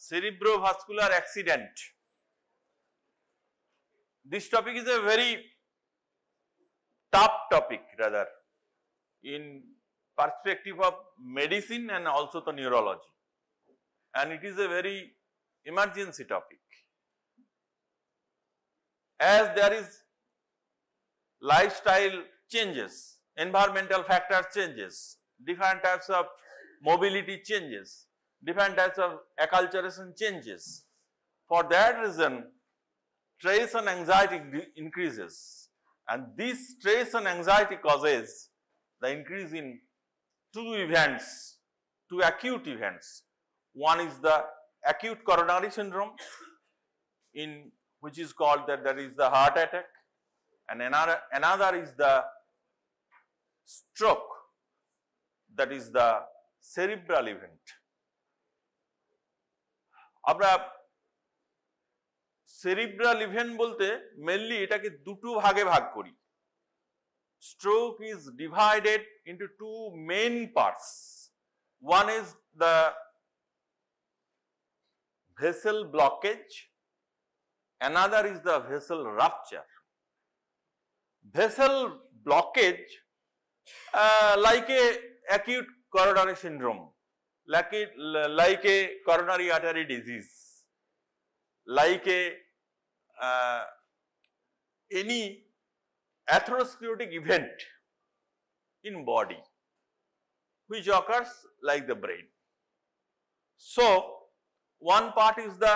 cerebrovascular accident. This topic is a very tough topic rather in perspective of medicine and also the neurology, and it is a very emergency topic. As there is lifestyle changes, environmental factors changes, different types of mobility changes, different types of acculturation changes. For that reason, stress and anxiety increases, and this stress and anxiety causes the increase in two events, two acute events. One is the acute coronary syndrome, in which is called that is the heart attack, and another is the stroke, that is the cerebral event. আমরা cerebral event বলতে mainly এটাকে দুটো ভাগে ভাগ করি. Stroke is divided into two main parts. One is the vessel blockage, another is the vessel rupture. Vessel blockage, like a acute coronary syndrome, like a coronary artery disease, like any atherosclerotic event in body which occurs like the brain. So, one part is the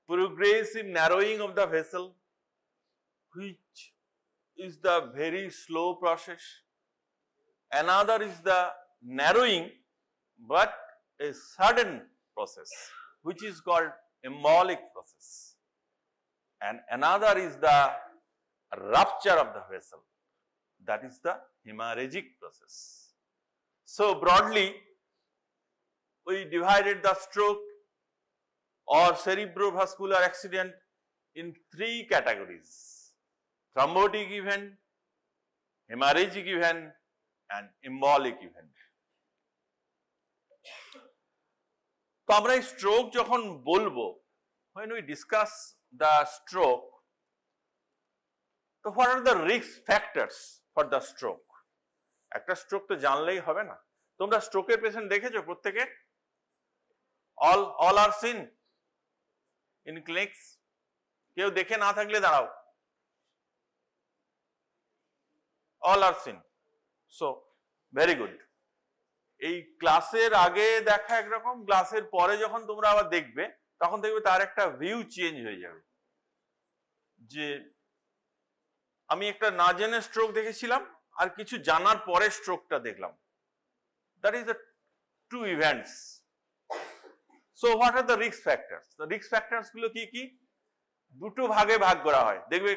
progressive narrowing of the vessel, which is the very slow process. Another is the narrowing but a sudden process, which is called embolic process. And another is the rupture of the vessel, that is the hemorrhagic process. So broadly, we divided the stroke or cerebrovascular accident in three categories: thrombotic event, hemorrhagic event, and embolic event. তো আমরা এই stroke যখন বলবো, when we discuss the stroke, তো what are the risk factors for the stroke? একটা stroke তো জানলেই হবে না। তোমরা স্ট্রোকের পেশেন্ট দেখেছো প্রত্যেকে? all are seen in clinics? কেউ দেখে না থাকলে দাঁড়াও। all are seen. So very good. এই ক্লাসের আগে দেখা একরকম, ক্লাসের পরে যখন তোমরা আবার দেখবে তখন দেখবে তার একটা ভিউ চেঞ্জ হয়ে যাবে। যে আমি একটা না জেনে স্ট্রোক দেখেছিলাম আর কিছু জানার পরে স্ট্রোকটা দেখলাম। That is the two events. So what are the risk factors? The risk factors গুলো কি কি? দুটো ভাগে ভাগ করা হয়, দেখবে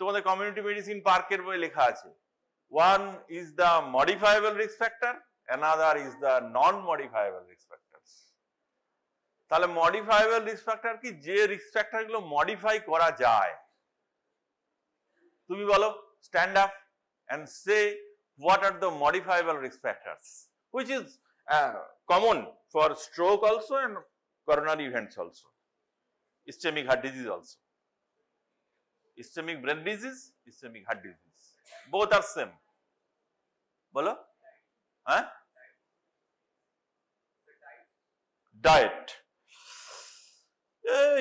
তোমাদের কমিউনিটি মেডিসিন পার্কের বই লেখা আছে। One is the modifiable risk factor, another is the non-modifiable risk factors. তাহলে modifiable risk factor কি? যে risk factor গুলো modify করা যায়। তুমি বলো, stand up and say what are the modifiable risk factors, which is common for stroke also and coronary events also, ischemic heart disease also, ischemic brain disease, ischemic heart disease, both are same. বলো, হ্যাঁ? Diet,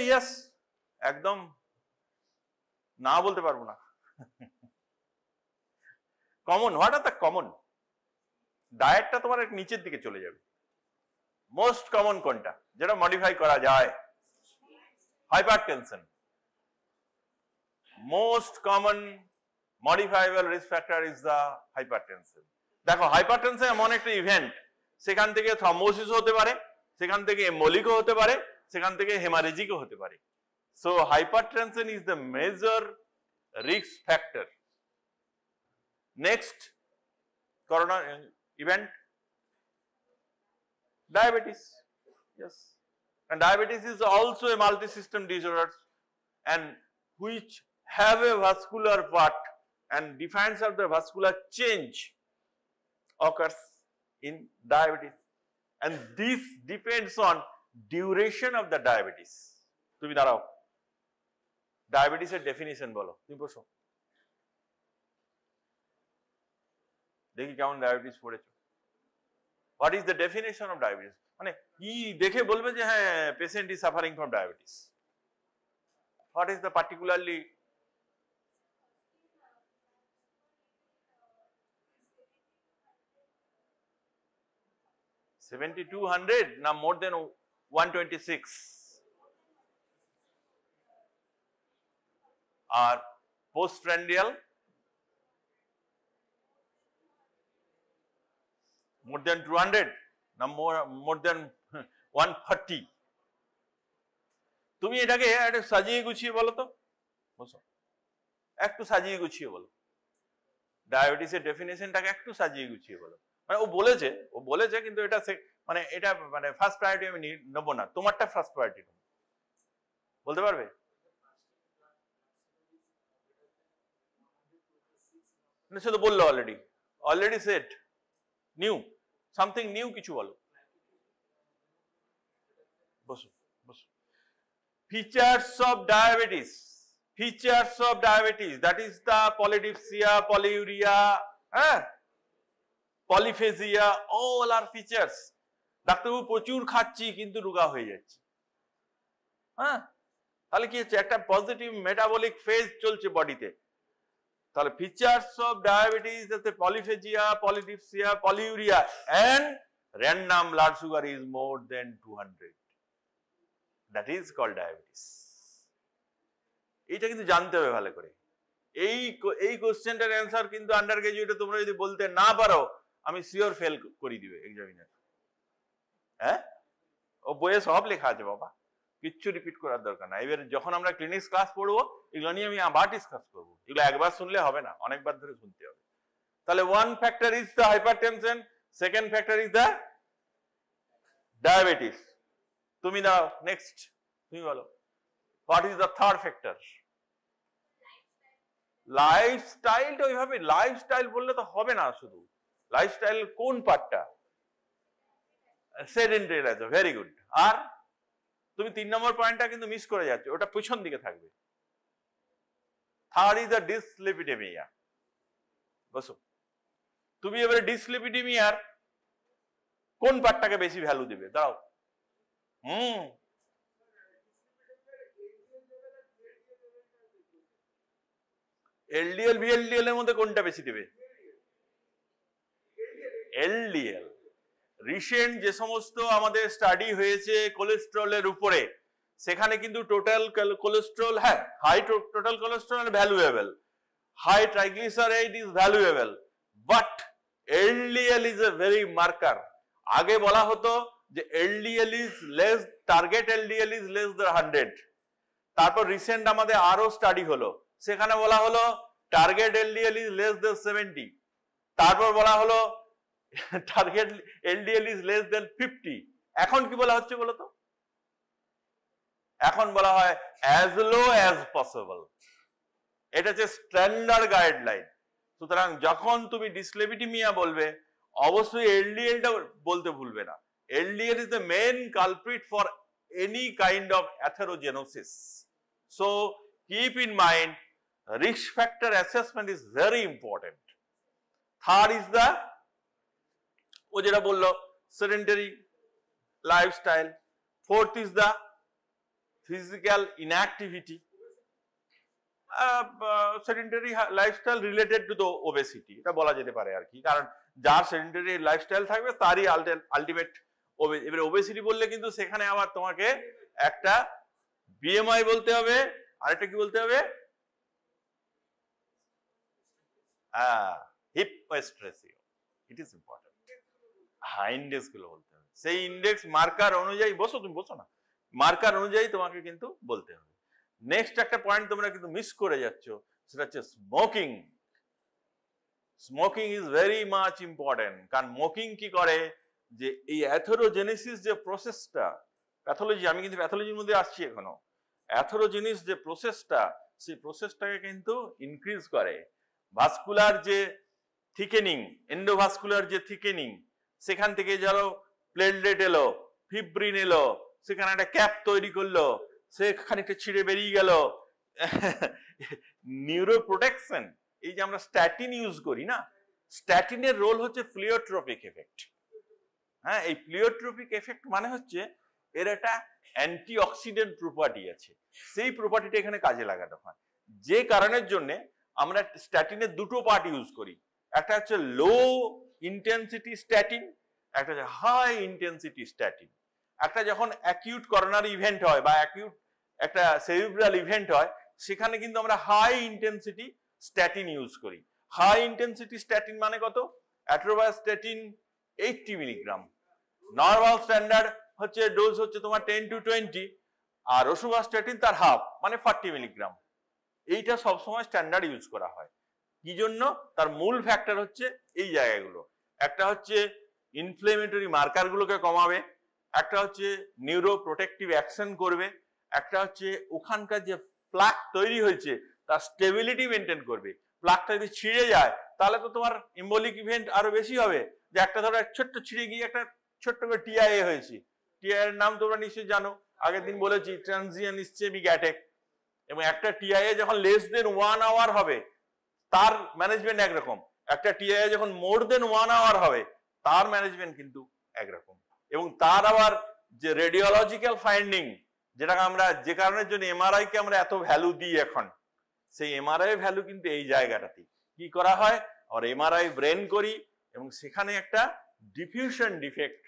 yes, একদম না বলতে পারবো না। Common, what are the common? ডায়েটটা তোমার নিচের দিকে চলে যাবে। মোস্ট কমন কোনটা যেটা মডিফাই করা যায়? Hypertension. Most common modifiable risk factor is the hypertension. দেখো, হাইপারটেনশন এমন একটা ইভেন্ট, সেখান থেকে থ্রম্বোসিস হতে পারে, সেখান থেকে এম্বোলিকও হতে পারে, সেখান থেকে হেমারেজিকও হতে পারে। So hypertension is the major risk factor. Next coronary event, diabetes. Yes, and diabetes is also a multi-system disorder and which have a vascular part, and defiance of the vascular change occurs in diabetes, and this depends on duration of the diabetes. তুমি দাঁড়াও, ডায়াবেটিসের definition বলো, তুমি বসো, দেখি কেমন diabetes পড়েছো। What is the definition of diabetes, মানে কি দেখে বলবে যে হ্যাঁ patient is suffering from diabetes. What is the particularly (7200) না more than 126? আর postprandial more than 200 না more than 140? তুমি এটাকে একটু সাজিয়ে গুছিয়ে বলো তো, বুঝছো, একটু সাজিয়ে গুছিয়ে বলো, ডায়াবেটিসের ডেফিনেশনটাকে একটু সাজিয়ে গুছিয়ে বলো। মানে ও বলেছে কিন্তু এটা মানে এটা মানে ফার্স্ট প্রায়োরিটি আমি নেবো না, তোমারটা ফার্স্ট প্রায়োরিটি নেবো, বলতে পারবে? সে তো বললো already set. New something new কিছু বলো, বসো বসো। Features of diabetes, that is the polydipsia, polyuria, polyphagia, all are features. ডাক্তারবাবু প্রচুর খাচ্ছি কিন্তু রোগা হয়ে যাচ্ছে, হ্যাঁ, তাহলে কি হচ্ছে, একটা পজিটিভ মেটাবলিক ফেজ চলছে বডিতে। তাহলে ফিচার্স অফ ডায়াবেটিস আছে polyphagia, polydipsia, polyuria and random blood sugar is more than 200, that is called diabetes. এইটা কিন্তু জানতে হবে ভালো করে। এই কোশ্চেনটার অ্যান্সার কিন্তু আন্ডার গ্রাজুয়েটে তোমরা যদি বলতে না পারো, আমি শিওর ফেল করে দিবে এক্সামিনার। হ্যাঁ, ও বইয়ে সব লেখা আছে বাবা, কিচ্ছু রিপিট করার দরকার না। এবার যখন আমরা ক্লিনিক্স ক্লাস পড়বো, এগুলো নিয়ে আমি আবার ডিসকাস করবো। এগুলো একবার শুনলে হবে না, অনেকবার ধরে শুনতে হবে। তাহলে one factor is the hypertension, second factor is the diabetes. তুমি দাও নেক্সট, তুমি বলো what is the third factor? লাইফস্টাইলটা ওইভাবে লাইফস্টাইল বললে তো হবে না। শুধু লাইফস্টাইল কোন পার্টটা? Sedentary life, very good. আর তুমি 3 নম্বর পয়েন্টটা কিন্তু মিস করে যাচ্ছ, ওটা পিছন দিকে থাকবে। Third is the dyslipidemia. বসো, তুমি এবারে ডিসলিপিডেমিয়ার কোন পার্টটাকে বেশি ভ্যালু দিবে? দাও। এলডিএল ভিএলডিএল এর মধ্যে কোনটা বেশি দেবে? এলডিএল। রিসেন্ট যে সমস্ত আমাদের স্টাডি হয়েছে কোলেস্টেরলের উপরে, সেখানে কিন্তু টোটাল কোলেস্টেরল, হ্যাঁ, high total cholesterol valuable, high triglyceride is valuable, but LDL is a very marker. আগে বলা হতো যে LDL is less, target LDL is less than 100। তারপর রিসেন্ট আমাদের আরো স্টাডি হলো, সেখানে বলা হলো target LDL is less than 70। তারপর বলা হলো target LDL is less than 50। এখন কি বলা হচ্ছে বলো তো? এখন বলা হয় অ্যাজ লো অ্যাজ পসিবল। এটা হচ্ছে স্ট্যান্ডার্ড গাইডলাইন। সুতরাং যখন তুমি ডিসলিপিডেমিয়া বলবে, অবশ্যই এলডিএলটা বলতে ভুলবে না। LDL is the main culprit for any kind of atherogenesis. So keep in mind, risk factor assessment is very important. Third is the, ও যেটা বললো, sedentary lifestyle. Fourth is the physical inactivity. Sedentary lifestyle related to the obesity, এটা বলা যেতে পারে আর কি, কারণ যার sedentary lifestyle থাকবে তারই আলটিমেট এবারে ওবেসিটি বললে কিন্তু সেখানে আবার তোমাকে একটা BMI বলতে হবে, আরেকটা কি বলতে হবে? Hip waist ratio, it is important. হ্যাঁ, ইন্ডেক্স গুলো বলতে হবে, সেই ইন্ডেক্স মার্কার অনুযায়ী। বসো, তুমি বসো না, মার্কার অনুযায়ী তোমাকে কিন্তু বলতে হবে। নেক্সট একটা পয়েন্ট তোমরা কিন্তু মিস করে যাচ্ছ, সেটা হচ্ছে smoking. Smoking is very much important. কারণ স্মোকিং কি করে, যে এই অ্যাথেরোজেনেসিস যে প্রসেসটা, প্যাথোলজি, আমি কিন্তু প্যাথোলজির মধ্যে আসছি এখনো, অ্যাথেরোজেনিস যে প্রসেসটা, সেই প্রসেসটাকে কিন্তু ইনক্রিজ করে। ভাস্কুলার যে থিকেনিং, এন্ডোভাস্কুলার যে থিকেনিং, সেখান থেকে ধরো প্লেটলেট এলো, ফিব্রিন এলো, সেখানে একটা ক্যাপ তৈরি করলো, সে খানিকটা ছিঁড়ে বেরিয়ে গেল। নিউরো প্রোটেকশন, এই যে আমরা স্ট্যাটিন ইউজ করি না, স্ট্যাটিনের রোল হচ্ছে প্লিওট্রপিক এফেক্ট। হ্যাঁ, এই প্লিওট্রপিক এফেক্ট মানে হচ্ছে এর একটা অ্যান্টিঅক্সিডেন্ট প্রপার্টি আছে, সেই প্রপার্টিটা এখানে কাজে লাগানো হয়। যে কারণের জন্য আমরা স্ট্যাটিনের দুটো পার্ট ইউজ করি, একটা হচ্ছে লো ইন্টেন্সিটি স্ট্যাটিন, একটা হচ্ছে হাই ইন্টেন্সিটি স্ট্যাটিন। একটা যখন অ্যাকিউট করোনারি ইভেন্ট হয় বা অ্যাকিউট একটা সেরিব্রাল ইভেন্ট হয়, সেখানে কিন্তু আমরা হাই ইন্টেন্সিটি স্ট্যাটিন ইউজ করি। হাই ইন্টেন্সিটি স্ট্যাটিন মানে কত? অ্যাট্রোভাস্ট্যাটিন 80 মিলিগ্রাম। নর্মাল স্ট্যান্ডার্ড হচ্ছে ডোজ হচ্ছে তোমার 10 to 20, আর রসুভাস্ট্যাটিন তার হাফ মানে 40 মিলিগ্রাম। এইটা সবসময় স্ট্যান্ডার্ড ইউজ করা হয়। কি জন্য? তার মূল ফ্যাক্টর হচ্ছে এই জায়গাগুলো, একটা হচ্ছে ইনফ্লেমেটরি মার্কার গুলোকে কমাবে, একটা হচ্ছে নিউরো প্রোটেক্টিভ অ্যাকশন করবে, একটা হচ্ছে ওখানকার যে প্লাক তৈরি হয়েছে তার স্টেবিলিটি মেনটেন করবে। প্লাকটা যদি ছিঁড়ে যায় তাহলে তো তোমার এম্বোলিক ইভেন্ট আরো বেশি হবে। যে একটা ধরো ছোট্ট ছিঁড়ে গিয়ে একটা ছোট্ট করে টিআইএ হয়েছে, টিআইএ এর নাম তোমরা নিশ্চয়ই জানো, আগের দিন বলেছি, ট্রানজিয়েন্ট ইসচেমিক অ্যাটাক। এবং একটা টিআইএ যখন লেস দেন 1 আওয়ার হবে তার ম্যানেজমেন্ট একরকম, একটা টিআইএ যখন মোর দেন 1 আওয়ার হবে তার ম্যানেজমেন্ট কিন্তু একরকম। এবং তার আবার যে রেডিওলজিক্যাল ফাইন্ডিং, যেটা আমরা যে কারণের জন্য এমআরআই কে আমরা এত ভ্যালু দিই এখন, সেই এমআরআই ভ্যালু কিন্তু এই জায়গাটাতে কি করা হয়, আর এমআরআই ব্রেন করি এবং সেখানে একটা ডিফিউশন ডিফেক্ট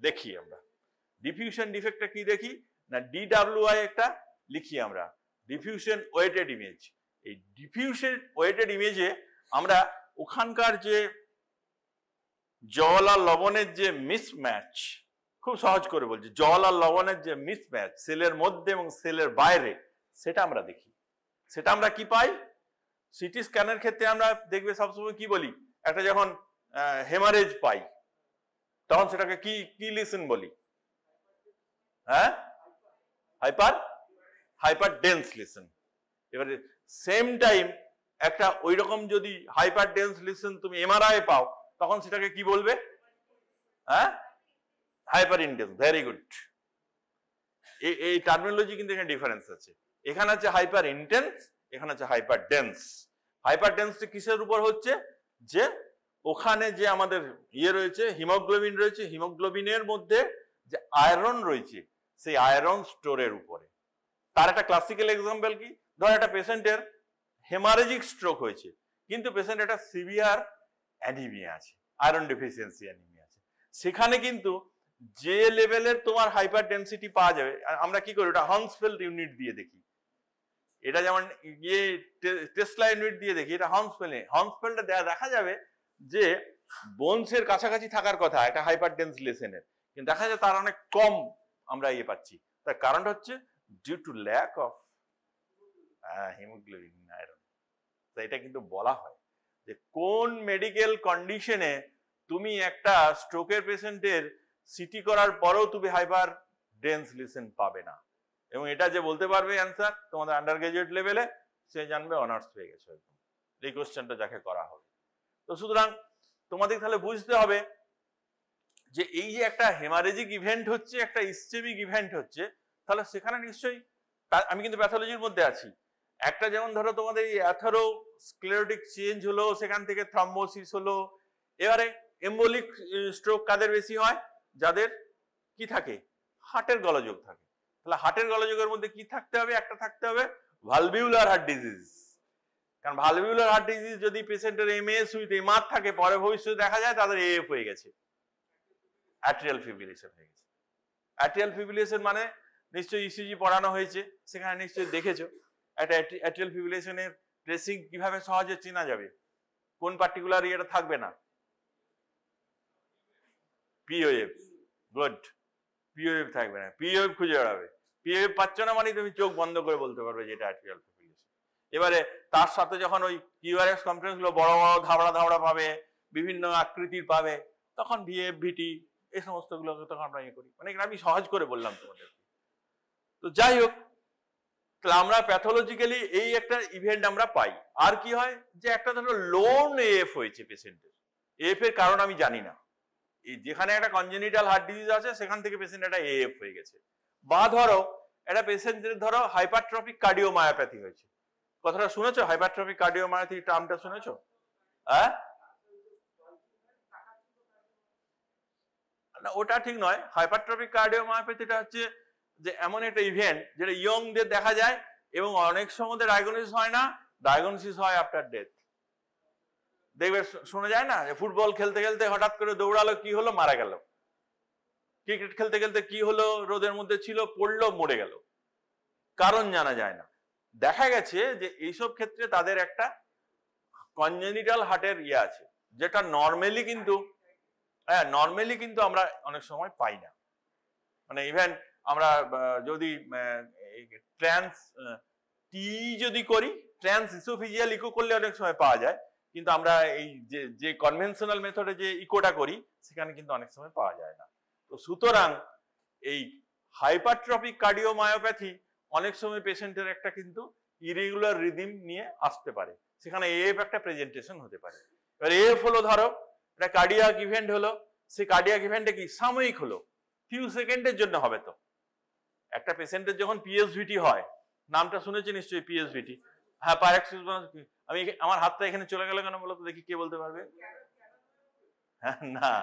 দেখি আমরা। ডিফিউশন ডিফেক্টটা কি দেখি না, ডিডব্লিউআই একটা লিখি আমরা, ডিফিউশন ওয়েটেড ইমেজ। এই ডিফিউশন ওয়েটেড ইমেজে আমরা ওখানকার যে জল আর লবণের যে মিসম্যাচ, খুব সহজ করে বলছি, জল আর লবণের যে মিসম্যাচ সেলের মধ্যে এবং সেলের বাইরে, সেটা আমরা দেখি। সেটা আমরা কি পাই? সিটি স্ক্যানের ক্ষেত্রে আমরা দেখবে সবসময় কি বলি, একটা যখন হেমারেজ পাই তখন সেটাকে কি কি লিসন বলি? হ্যাঁ, হাইপার ডেন্স লিসন। এবারে সেম টাইম একটা ওই রকম যদি হাইপার ডেন্স লিসন তুমি এমআরআই পাও তখন সেটাকে কি বলবে? হ্যাঁ, হাইপার ইন্টেন্স। Very good. এই টার্মিনোলজি কিন্তু এখানে ডিফারেন্স আছে। এখানে আছে হাইপার ইন্টেন্স, এখানে আছে হাইপার ডেন্স। হাইপার ডেন্সটা কিসের উপর হচ্ছে? যে ওখানে যে আমাদের ইয়ে রয়েছে, হিমোগ্লোবিন রয়েছে, হিমোগ্লোবিনের মধ্যে যে আয়রন রয়েছে সেই আয়রন স্টোরের উপরে। তার একটা ক্লাসিক্যাল এক্সাম্পল কি, ধর একটা পেশেন্টের হেমারেজিক স্ট্রোক হয়েছে কিন্তু পেশেন্ট একটা সিভিয়ার অ্যানিমিয়া আছে, আয়রন ডেফিসিয়েন্সি অ্যানিমিয়া আছে, সেখানে কিন্তু যে লেভেলের তোমার হাইপার ডেন্সিটি পাওয়া যাবে, আমরা কি করি ওটা হান্সফেল্ড ইউনিট দিয়ে দেখি। এটা যেমন ইয়ে টেসলা ইউনিট দিয়ে দেখি, এটা হান্সফেল্ডে দেখা যাবে যে বোনসের কাছাকাছি থাকার কথা একটা হাইপার ডেন্স লেসেনের, কিন্তু দেখা যায় তার অনেক কম আমরা ইয়ে পাচ্ছি। তার কারণটা হচ্ছে due to lack of haemoglobin iron. তো এটা কিন্তু বলা হয় যে কোন মেডিকেল কন্ডিশনে তুমি একটা স্ট্রোকের পেশেন্টের সিটি করার পরেও তুমি হাইপার ডেন্স লিসেন পাবে না। এবং এটা যে বলতে পারবে অ্যান্সার তোমাদের আন্ডার গ্রাজুয়েট লেভেলে, সে জানবে অনার্স পেয়ে গেছে একদম, এই কোশ্চেনটা যাকে করা হবে। তো সুতরাং তোমাদের তাহলে বুঝতে হবে যে এই যে একটা হেমারেজিক ইভেন্ট হচ্ছে, একটা ইসচেমিক ইভেন্ট হচ্ছে, তাহলে সেখানে নিশ্চয়ই, আমি কিন্তু প্যাথোলজির মধ্যে আছি, একটা যেমন ধরো তোমাদের এই অ্যাথেরোস্ক্লেরোটিক চেঞ্জ হলো, সেখান থেকে থ্রম্বোসিস হলো। এবারে এম্বোলিক স্ট্রোক কাদের বেশি হয়? যাদের কি থাকে, হার্টের গোলযোগ থাকে। তাহলে হার্টের গোলযোগের মধ্যে কি থাকতে হবে? একটা থাকতে হবে ভালভিউলার হার্ট ডিজিজ। কারণ ভালভিউলার হার্ট ডিজিজ যদি পেশেন্টের এমএএস উইথ এমআর থাকে, পরে ভবিষ্যতে দেখা যায় তাদের এএফ হয়ে গেছে, অ্যাট্রিয়াল ফিব্রিলেশন হয়ে গেছে। অ্যাট্রিয়াল ফিব্রিলেশন মানে নিশ্চয়ই ইসিজি পড়ানো হয়েছে, সেখানে নিশ্চয়ই দেখেছো একটা অ্যাট্রিয়াল ফিব্রিলেশনের ট্রেসিং কিভাবে সহজে চেনা যাবে, কোন পার্টিকুলার ইয়েটা থাকবে না? পিওএফ। গুড, পিওএফ থাকবে না, পিওএফ খুঁজে বেড়াবে। পিওএফ পাচ্ছ না মানে তুমি চোখ বন্ধ করে বলতে পারবে যেটা অ্যাট্রিয়াল ফিব্রিলেশন। এবারে তার সাথে যখন ওই কিউআরএস কমপ্লেক্স গুলো বড় বড় ধাবড়া ধাবড়া পাবে, বিভিন্ন আকৃতির পাবে, তখন ভিএফ ভিটি এই সমস্ত গুলোকে তখন আমরা ইয়ে করি। মানে আমি সহজ করে বললাম তোমাদের। তো যাই হোক, তাহলে আমরা প্যাথোলজিক্যালি এই একটা ইভেন্ট আমরা পাই। আর কি হয় যে একটা ধরো লোন এএফ হয়েছে পেশেন্টের, এএফ এর কারণ আমি জানি না, এই যেখানে একটা কনজেনিটাল হার্ট ডিজিজ আছে সেখান থেকে পেশেন্ট একটা এএফ হয়ে গেছে, বা ধরো একটা পেশেন্টের ধরো হাইপারট্রফিক কার্ডিওমায়োপ্যাথি হয়েছে, কথাটা শুনেছো? হাইপারট্রফিক কার্ডিওমায়োপ্যাথি টার্মটা শুনেছো? হ্যাঁ, না ওটা ঠিক নয়। হাইপারট্রফিক কার্ডিওমায়োপ্যাথিটা হচ্ছে যে এমন একটা ইভেন্ট যেটা ইয়ংদের দেখা যায় এবং অনেক সময় ডায়াগনোসিস হয় না, ডায়াগনোসিস হয় আফটার ডেথ। দেখবে শোনা যায় না যে ফুটবল খেলতে খেলতে হঠাৎ করে দৌড়ালো, কি হলো, মারা গেল। ক্রিকেট খেলতে খেলতে কি হলো, রোদের মধ্যে ছিল, পড়লো, মরে গেল, কারণ জানা যায় না। দেখা গেছে যে এইসব ক্ষেত্রে তাদের একটা কনজেনিটাল হার্টের ইয়ে আছে, যেটা নর্মালি কিন্তু আমরা অনেক সময় পাই না। মানে ইভেন আমরা যদি ট্রান্স যদি করি, ট্রান্স ইসোফিজিয়াল ইকো করলে অনেক সময় পাওয়া যায়, কিন্তু আমরা এই যে কনভেনশনাল মেথডে যে ইকোটা করি সেখানে কিন্তু অনেক সময় পাওয়া যায় না। তো সুতরাং এই হাইপারট্রফিক কার্ডিওমায়োপ্যাথি অনেক সময় পেশেন্টের একটা কিন্তু ইরেগুলার রিদিম নিয়ে আসতে পারে, সেখানে এফ একটা প্রেজেন্টেশন হতে পারে। এবার এফ হলো ধরো একটা কার্ডিয়াক ইভেন্ট হলো, সেই কার্ডিয়াক ইভেন্টে কি সাময়িক হলো, ফিউ সেকেন্ডের জন্য হবে। তো একটা পেশেন্টের যখন পিএসভিটি হয়, নামটা শুনেছি নিশ্চয়ই পিএসভিটি, হ্যাঁ পাইরেক্সিস। আমি আমার হাতটা এখানে চলে গেল কেন বলো তো দেখি, কে বলতে পারবে? হ্যাঁ, না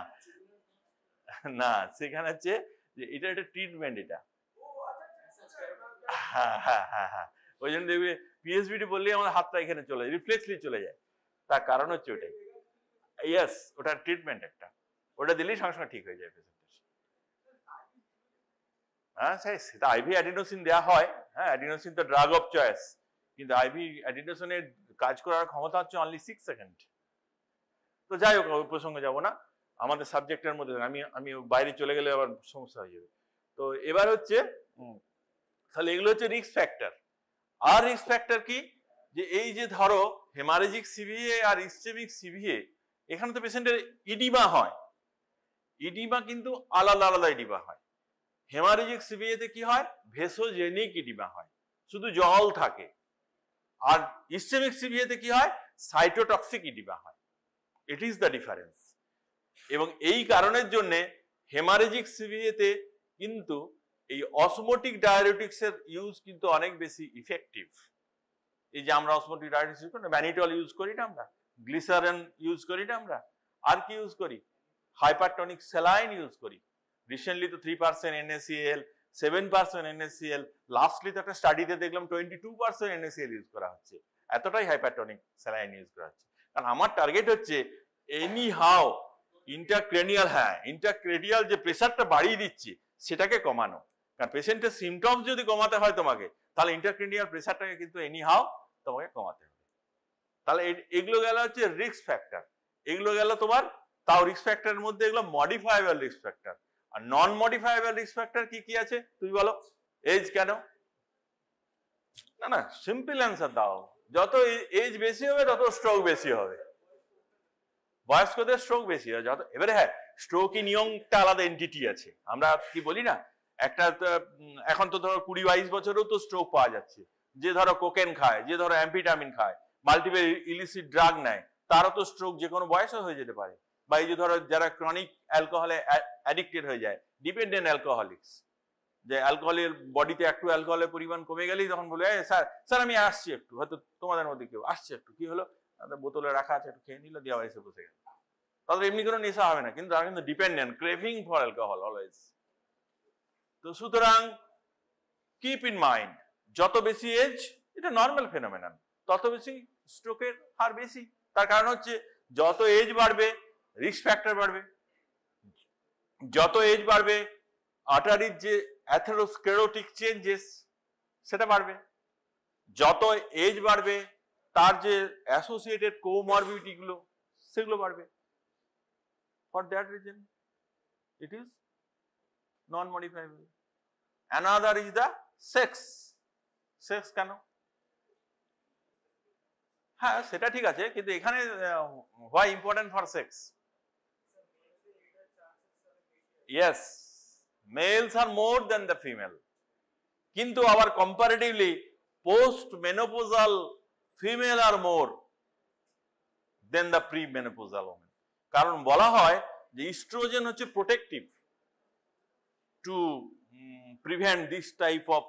না, সেখানে হচ্ছে যে এটা একটা ট্রিটমেন্ট, এটা হ্যাঁ হ্যাঁ হ্যাঁ হ্যাঁ, ওই জন্য দেখবে পিএসভিটি বললেই আমার হাতটা এখানে চলে যায়, রিফ্লেক্সলি চলে যায়। তার কারণ হচ্ছে ওটাই, ইয়েস, ওটা ট্রিটমেন্ট একটা, ওটা দিলেই সঙ্গে সঙ্গে ঠিক হয়ে যায় পেশেন্টের। হ্যাঁ, সেটা আইভি অ্যাডিনোসিন দেওয়া হয়, হ্যাঁ অ্যাডিনোসিন তো ড্রাগ অফ চয়েস, কিন্তু আইভি অ্যাডিনোসিনের কাজ করার ক্ষমতা হচ্ছে অনলি 6 সেকেন্ড। তো যাই হোক, ওই প্রসঙ্গে যাবো না, আমাদের সাবজেক্টের মধ্যে আমি বাইরে চলে গেলে আবার সমস্যা হয়ে যাবে। তো এবার হচ্ছে তাহলে এগুলো হচ্ছে রিস্ক ফ্যাক্টর। আর রিস্ক ফ্যাক্টর কি, যে এই যে ধরো হেমারেজিক সিভিএ আর ইসচেমিক সিভিএ, এখানে তো পেশেন্টের ইডিমা হয়, ইডিমা কিন্তু আলাদা আলাদা ইডিমা হয়। হেমারেজিক সিভিএতে কি হয়, ভেসোজেনিক ইডিমা হয়, শুধু জল থাকে। আর ইসচেমিক সিভিএতে কি হয়, সাইটোটক্সিক ইডিমা হয়। It is the difference. এবং এই কারণের জন্য হেমারেজিক সিভিএতে কিন্তু এই অসমোটিক ডায়ারেটিক্স এর ইউজ কিন্তু অনেক বেশি ইফেক্টিভ। এই যে আমরা অসমোটিক ডায়ারেটিক্স ইউজ করি না, ম্যানিটল ইউজ করি না আমরা, গ্লিসারিন ইউজ করি না আমরা, আর কি ইউজ করি, হাইপারটনিক স্যালাইন ইউজ করি। রিসেন্টলি তো 3% NaCl, 7% NaCl, লাস্টলি তো একটা স্টাডিতে দেখলাম 22% NaCl ইউজ করা হচ্ছে। এতটাই হাইপারটনিক স্যালাইন ইউজ করা হচ্ছে। কারণ আমার টার্গেট হচ্ছে এনি হাউ ইন্টারক্রেনিয়াল, হ্যাঁ ইন্টারক্রেনিয়াল যে প্রেসারটা বাড়িয়ে দিচ্ছে সেটাকে কমানো। কারণ পেশেন্টের সিমটমস যদি কমাতে হয় তোমাকে, তাহলে ইন্টারক্রেনিয়াল প্রেসারটাকে কিন্তু এনি হাউ তোমাকে কমাতে হবে। তাহলে এগুলো গেল হচ্ছে রিস্ক ফ্যাক্টর, এগুলো গেল তোমার, তাও রিস্ক ফ্যাক্টরের মধ্যে এগুলো মডিফায়েবল রিস্ক ফ্যাক্টর। আর নন মডিফায়েবল রিস্ক ফ্যাক্টর কি কি আছে তুমি বলো? এজ কেন? না না, সিম্পল অ্যান্সার দাও, যত এজ বেশি হবে তত স্ট্রোক বেশি হবে, বয়স্কদের স্ট্রোক বেশি হয় যত। এবারে হ্যাঁ, স্ট্রোক ইন ইয়ংটা আলাদা এন্টিটি আছে, আমরা কি বলি না, একটা এখন তো ধরো 20-22 বছরেও তো স্ট্রোক পাওয়া যাচ্ছে। যে ধরো কোকেন খায়, যে ধরো অ্যাম্ফিটামিন খায়, মাল্টিপল ইলিসিট ড্রাগ নেয়, তারও তো স্ট্রোক যে কোনো বয়সে হয়ে যেতে পারে। বা এই যে ধরো যারা ক্রনিক অ্যালকোহলে অ্যাডিক্টেড হয়ে যায়, ডিপেন্ডেন্ট অ্যালকোহলিক্স, যে অ্যালকোহলের বডিতে একটু অ্যালকোহলের পরিমাণ কমে গেলেই তখন বলে স্যার আমি আসছি একটু, হয়তো তোমাদের মধ্যে কেউ আসছে একটু, কি হলো, বোতলে রাখা আছে, একটু খেয়ে নিল, দিয়ে আবার এসে বসে গেল। তাদের এমনি কোনো নেশা হবে না, কিন্তু তারা কিন্তু dependent, craving for alcohol always. তো সুতরাং কিপ ইন মাইন্ড, যত বেশি এজ, এটা নর্মাল ফেনোমেনন, তত বেশি স্ট্রোকের হার বেশি। তার কারণ হচ্ছে যত এজ বাড়বে রিস্ক ফ্যাক্টর বাড়বে, যত এজ বাড়বে আর্টারির যে অ্যাথেরোস্ক্লেরোটিক চেঞ্জেস সেটা বাড়বে, যত এজ বাড়বে তার যে অ্যাসোসিয়েটেড কোমরবিডিটি গুলো সেগুলো বাড়বে। For that reason, it is non-modifiable. Another is the sex. Sex কেন? হ্যাঁ সেটা ঠিক আছে, কিন্তু এখানে why important for sex? Yes, males are more than the female. কিন্তু আবার comparatively post menopausal female are more than the pre-menopausal women. কারণ বলা হয় যে ইস্ট্রোজেন হচ্ছে protective to prevent this type of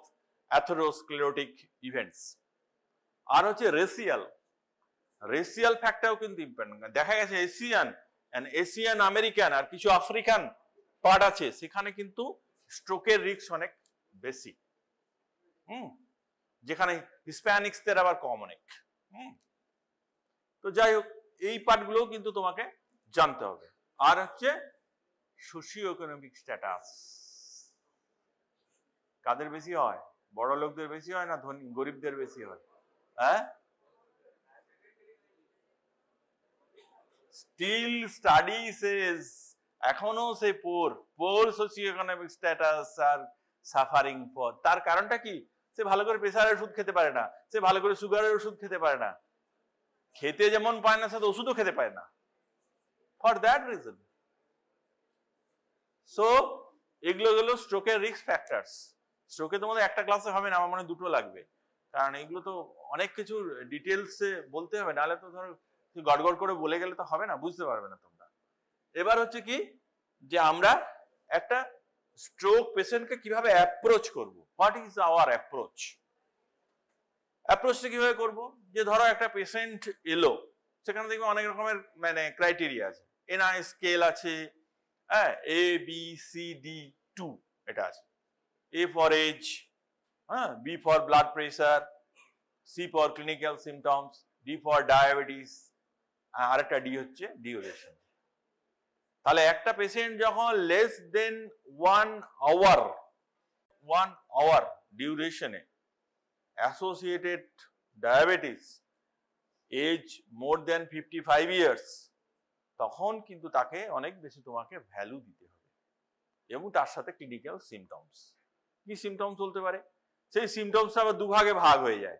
atherosclerotic events. আর হচ্ছে রেসিয়াল ফ্যাক্টরও কিন্তু ইম্পর্টেন্ট। দেখা গেছে এশিয়ান আমেরিকান আর কিছু আফ্রিকান পার্ট আছে, সেখানে কিন্তু স্ট্রোকের রিস্ক অনেক বেশি, যেখানে হিস্প্যানিক্সদের আবার কম অনেক। তো যাই হোক, এই পার্টগুলোও কিন্তু তোমাকে জানতে হবে। আর হচ্ছে সোশিও ইকোনমিক স্ট্যাটাস, কাদের বেশি হয়? বড় লোকদের বেশি হয় না ধনী গরিবদের বেশি হয়? হ্যাঁ, স্টিল স্টাডি সেজ এখনো সে poor socio economic status are suffering for. তার কারণটা কি? সে ভালো করে প্রেসারের ওষুধ খেতে পারে না, সে ভালো করে সুগারের ওষুধ খেতে পারে না, খেতে যেমন পায় না সাথে ওষুধও খেতে পায় না, ফর দ্যাট রিজন। সো এগুলো হলো স্ট্রোকের রিস্ক ফ্যাক্টরস। স্ট্রোকে তোমাদের একটা ক্লাসে হবে না, আমার মনে হয় দুটো লাগবে, কারণ এগুলো তো অনেক কিছু ডিটেলসে বলতে হবে, নাহলে তো ধরো গড়গড় করে বলে গেলে তো হবে না, বুঝতে পারবে না তোমরা। এবার হচ্ছে কি, যে আমরা একটা স্ট্রোক পেশেন্টকে কিভাবে অ্যাপ্রোচ করব, হোয়াট ইজ আওয়ার অ্যাপ্রোচটা কিভাবে করব? যে ধরো একটা পেশেন্ট এলো, সেখানে দেখবে অনেক রকমের মানে ক্রাইটেরিয়া আছে, এনআই স্কেল আছে, হ্যাঁ, ABCD2 এটা আছে, A ফর এজ, হ্যাঁ, B for blood pressure, C for clinical symptoms, D for diabetes, আর একটা D হচ্ছে ডিউরেশন। তাহলে একটা পেশেন্ট যখন লেস দেন 1 আওয়ার ডিউরেশনে associated diabetes, age more than 55 years, তখন কিন্তু তাকে অনেক বেশি তোমাকে ভ্যালু দিতে হবে, এবং তার সাথে ক্লিনিক্যাল সিমটমস। কি সিমটমস চলতে পারে? সেই সিমটমসটা আবার দুভাগে ভাগ হয়ে যায়,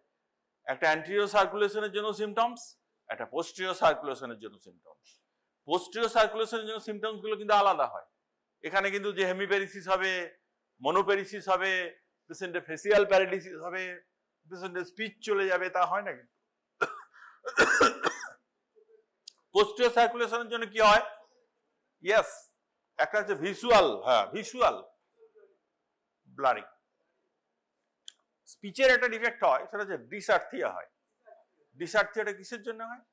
একটা অ্যান্টেরিয়র সার্কুলেশনের জন্য সিমটমস, একটা পোস্টেরিয়র সার্কুলেশনের জন্য সিমটমস। পোস্টেরিয়র সার্কুলেশনের জন্য সিমটমস গুলো কিন্তু আলাদা হয়। এখানে কিন্তু যে হেমিপ্যারিসিস হবে, মনোপ্যারিসিস হবে, পেশেন্টের ফেসিয়াল প্যারালিসিস হবে, পেশেন্টের স্পিচ চলে যাবে, তা হয় না কিন্তু। পোস্টেরিয়র সার্কুলেশনের জন্য কি হয়? ইয়েস, একটা হচ্ছে ভিজুয়াল ব্লারিং। স্পিচের একটা ডিফেক্ট হয়, সেটা হচ্ছে ডিসআর্থিয়া হয়। ডিসআর্থিয়াটা কিসের জন্য হয়?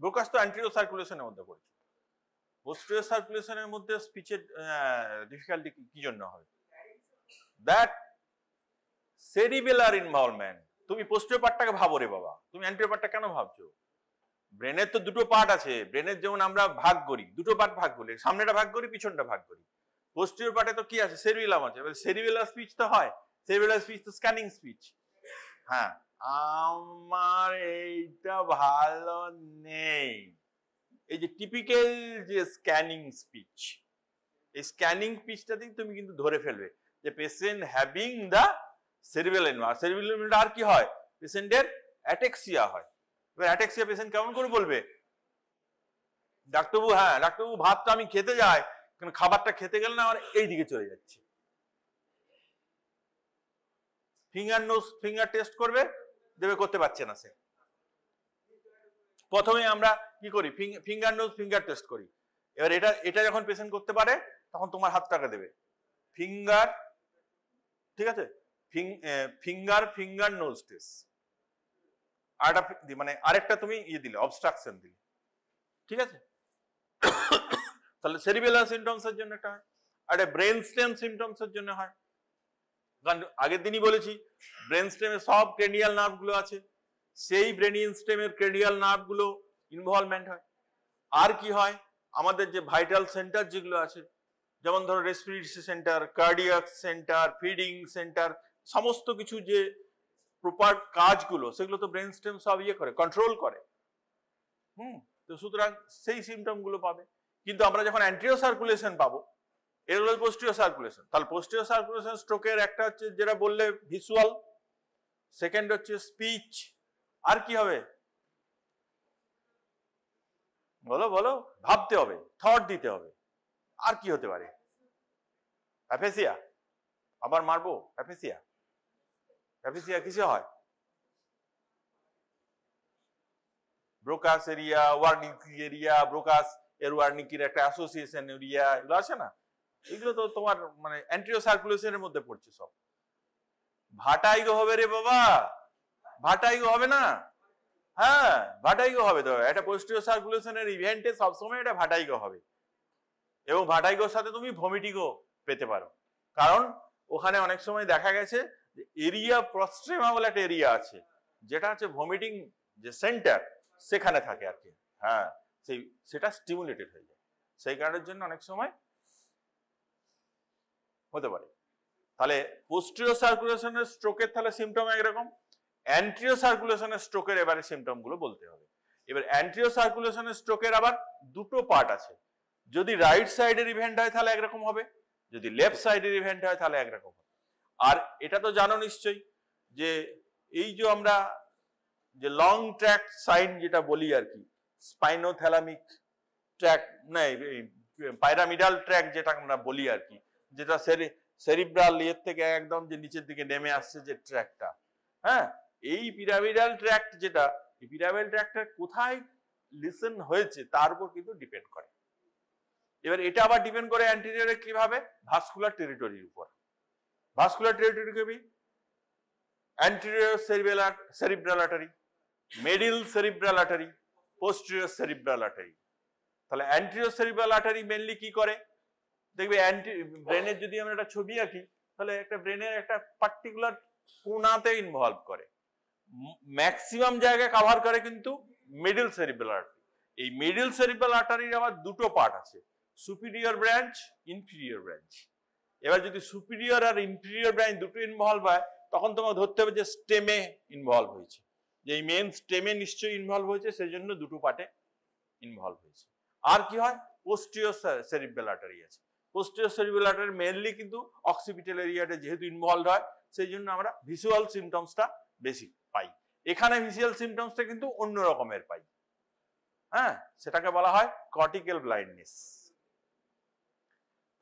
ব্রোকাস তো অ্যান্টেরিয়র সার্কুলেশনের মধ্যে পড়ছে। পোস্টেরিয়র সার্কুলেশনের মধ্যে স্পিচের ডিফিকাল্টি কি জন্য হবে? That cerebellar involvement. তুমি পোস্টেরিয়র পার্টটাকে ভাবো রে বাবা, তুমি অ্যান্টেরিয়র পার্টটা কেন ভাবছো? ব্রেনের তো দুটো পার্ট আছে, ব্রেনের যেমন আমরা ভাগ করি, দুটো পার্ট ভাগ করি, সামনেটা ভাগ করি, পিছনটা ভাগ করি। পোস্টেরিয়র পার্টে তো কি আছে? সেরিবেলাম আছে। এবার সেরিবেলার স্পিচ তো হয়, সেরিবেলার স্পিচ তো স্ক্যানিং স্পিচ। হ্যাঁ, আমার এইটা ভালো নেই। এই যে টিপিক্যাল যে স্ক্যানিং স্পিচ, এই স্ক্যানিং স্পিচটা দিয়ে তুমি কিন্তু ধরে ফেলবে যে patient having the cerebellar inverse. Cerebellar inverse আর কি হয়? পেশেন্টের অ্যাটেক্সিয়া হয়। এবার অ্যাটেক্সিয়া পেশেন্ট কেমন করে বলবে? ডাক্তারবাবু, হ্যাঁ ডাক্তারবাবু, ভাতটা আমি খেতে যাই, কিন্তু খাবারটা খেতে গেলে না আমার এই দিকে চলে যাচ্ছে। ফিঙ্গার টেস্ট করবে, দেবে, করতে পারছে না সে। প্রথমে আমরা কি করি? ফিঙ্গার টেস্ট করি। এবার এটা যখন পেশেন্ট করতে পারে, তখন তোমার হাতটাকে দেবে। ফিঙ্গার, ঠিক আছে, ফিঙ্গার নোজ টেস্ট। মানে আরেকটা তুমি দিলে, অবস্ট্রাকশন দিলে, ঠিক আছে। তাহলে সেরিবেলার সিমটমস এর জন্য একটা হয়, আর ব্রেন স্টেম সিমটমস এর জন্য হয়। কারণ আগের দিনই বলেছি, ব্রেন স্টেমে সব ক্রেনিয়াল নার্ভ গুলো আছে, সেই ব্রেনিয়াল স্টেমের ক্রেনিয়াল নার্ভ গুলো ইনভলভমেন্ট হয়। আর কি হয়? আমাদের যে ভাইটাল সেন্টার যেগুলো আছে, যেমন ধরো respiratory centre, cardiac centre, feeding centre, সমস্ত কিছু যে প্রপার কাজগুলো, সেগুলো তো ব্রেন স্টেম সব করে, কন্ট্রোল করে। তো সুতরাং সেই সিমটম গুলো পাবে। কিন্তু আমরা যখন অ্যান্টেরিয়র সার্কুলেশন পাবো, এর হলো পোস্টেরিয়র সার্কুলেশন। তাহলে পোস্টেরিয়র সার্কুলেশন স্ট্রোকের একটা হচ্ছে যেটা বললে ভিজুয়াল, সেকেন্ড হচ্ছে স্পিচ, আর কি হবে? বলো বলো, ভাবতে হবে, থট দিতে হবে। আর কি হতে পারে? অ্যাফেসিয়া, আবার মারবো? অ্যাফেসিয়া কিসে হয়? Broca's area, warning area, Broca's এর ওয়ার্নিকির একটা অ্যাসোসিয়েশন এরিয়া, এগুলো আছে না, এগুলো তো তোমার মানে অ্যান্টিরিয়র সার্কুলেশনের মধ্যে পড়ছে সব। ভাটাইগো হবে রে বাবা, ভাটাইগো হবে না? হ্যাঁ, ভাটাইগো হবে তো। একটা পোস্টিরিয়র সার্কুলেশনের ইভেন্টে সবসময় এটা ভাটাইগো হবে, এবং ভাটাইগোর সাথে তুমি ভমিটিংও পেতে পারো, কারণ ওখানে অনেক সময় দেখা গেছে যে এরিয়া প্রস্ট্রেমা বলে একটা এরিয়া আছে, যেটা হচ্ছে ভমিটিং যে সেন্টার সেখানে থাকে আর কি। হ্যাঁ, সেটা স্টিমুলেটেড হয়ে যায়, সেই কারণের জন্য অনেক সময় হতে পারে। তাহলে পোস্টেরিয়র সার্কুলেশনের স্ট্রোকের তাহলে সিমটম একরকম, অ্যান্টেরিয়র সার্কুলেশনের স্ট্রোকের এবারে সিমটম গুলো বলতে হবে। এবার অ্যান্টেরিয়র সার্কুলেশনের স্ট্রোকের আবার দুটো পার্ট আছে, যদি রাইট সাইডের ইভেন্ট হয় তাহলে একরকম হবে, যদি লেফট সাইডের ইভেন্ট হয় তাহলে একরকম হবে। আর এটা তো জানো নিশ্চয়ই যে এই যে আমরা যে লং ট্র্যাক সাইন যেটা বলি আর কি, স্পাইনোথ্যালামিক ট্র্যাক না, পাইরামিডাল ট্র্যাক যেটা আমরা বলি আর কি, যেটা সেরিব্রাল ইয়ের থেকে একদম যে নিচের দিকে নেমে আসছে যে ট্র্যাকটা, হ্যাঁ, এই পিরামিডাল ট্র্যাক্ট যেটা, এই পিরামিডাল ট্র্যাক্টটা কোথায় লিসেন হয়েছে তার উপর কিন্তু ডিপেন্ড করে। এবার এটা আবার ডিপেন্ড করে অ্যান্টেরিয়রে কিভাবে, ভাস্কুলার টেরিটরির উপর। ভাস্কুলার টেরিটরি কবি anterior cerebral artery, middle cerebral artery, posterior cerebral artery. তাহলে অ্যান্টেরিয়র সেরিব্রাল আর্টারি মেইনলি কি করে, দেখবে ব্রেনের যদি আমরা একটা ছবি আঁকি, তাহলে একটা ব্রেনের একটা পার্টিকুলার কোণাতে ইনভলভ করে, ম্যাক্সিমাম জায়গায় কভার করে কিন্তু মিডল সেরিব্রাল আর্টারি। এই মিডল সেরিব্রাল আর্টারির আবার দুটো পার্ট আছে, সুপিরিয়র ব্রাঞ্চ, ইনফিরিয়র ব্রাঞ্চ। এবার যদি সুপিরিয়র আর ইনফিরিয়র ব্রাঞ্চ দুটো ইনভলভ হয়, তখন তোমাকে ধরতে হবে যে স্টেমে ইনভলভ হয়েছে, যে এই মেন স্টেমে নিশ্চয়ই ইনভলভ হয়েছে, সেজন্য দুটো পার্টে ইনভলভ হয়েছে। আর কি হয়, পোস্টেরিয়র সেরিব্রাল আর্টারি আছে, পোস্টেরিয়র সেরিব্রাল আর্টারি মেইনলি কিন্তু অক্সিপিটাল এরিয়াতে যেহেতু ইনভলভ হয়, সেই জন্য আমরা ভিজুয়াল সিমটমসটা বেশি পাই। এখানে ভিজুয়াল সিমটমসটা কিন্তু অন্য রকমের পাই, হ্যাঁ, সেটাকে বলা হয় কর্টিক্যাল ব্লাইন্ডনেস।